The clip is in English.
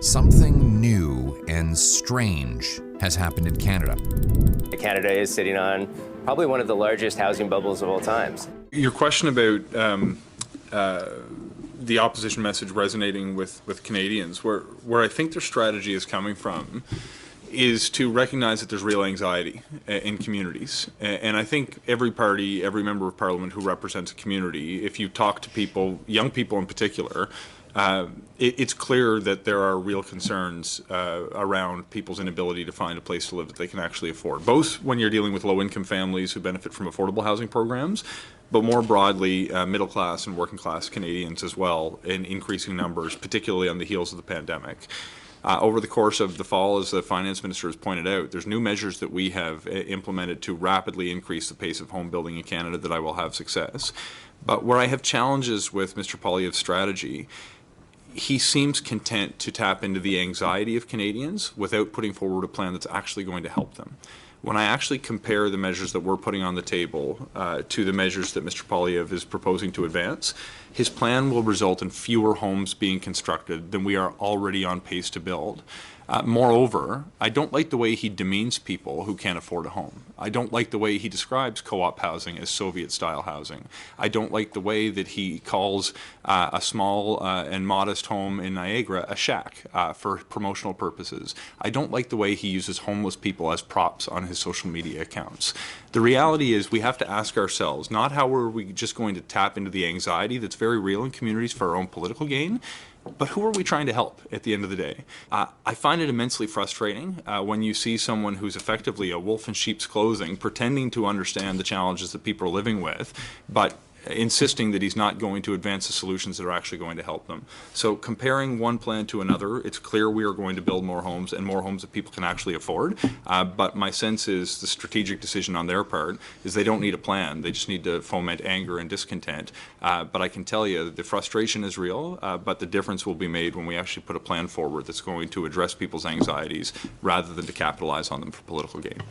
Something new and strange has happened in Canada. Canada is sitting on probably one of the largest housing bubbles of all times. Your question about the opposition message resonating with Canadians, where I think their strategy is coming from, is to recognize that there's real anxiety in communities. And I think every party, every member of parliament who represents a community, if you talk to people, young people in particular, it's clear that there are real concerns around people's inability to find a place to live that they can actually afford, both when you're dealing with low-income families who benefit from affordable housing programs, but more broadly, middle-class and working-class Canadians as well, in increasing numbers, particularly on the heels of the pandemic. Over the course of the fall, as the Finance Minister has pointed out, there's new measures that we have implemented to rapidly increase the pace of home building in Canada that I will have success. But where I have challenges with Mr. Poilievre's strategy, he seems content to tap into the anxiety of Canadians without putting forward a plan that's actually going to help them. When I actually compare the measures that we're putting on the table to the measures that Mr. Poilievre is proposing to advance, his plan will result in fewer homes being constructed than we are already on pace to build. Moreover, I don't like the way he demeans people who can't afford a home. I don't like the way he describes co-op housing as Soviet-style housing. I don't like the way that he calls a small and modest home in Niagara a shack for promotional purposes. I don't like the way he uses homeless people as props on his social media accounts. The reality is we have to ask ourselves, not how are we just going to tap into the anxiety that's very real in communities for our own political gain, but who are we trying to help at the end of the day? I find it immensely frustrating when you see someone who's effectively a wolf in sheep's clothing pretending to understand the challenges that people are living with, but insisting that he's not going to advance the solutions that are actually going to help them. So comparing one plan to another, it's clear we are going to build more homes and more homes that people can actually afford. But my sense is the strategic decision on their part is they don't need a plan. They just need to foment anger and discontent. But I can tell you the frustration is real, but the difference will be made when we actually put a plan forward that's going to address people's anxieties rather than to capitalize on them for political gain.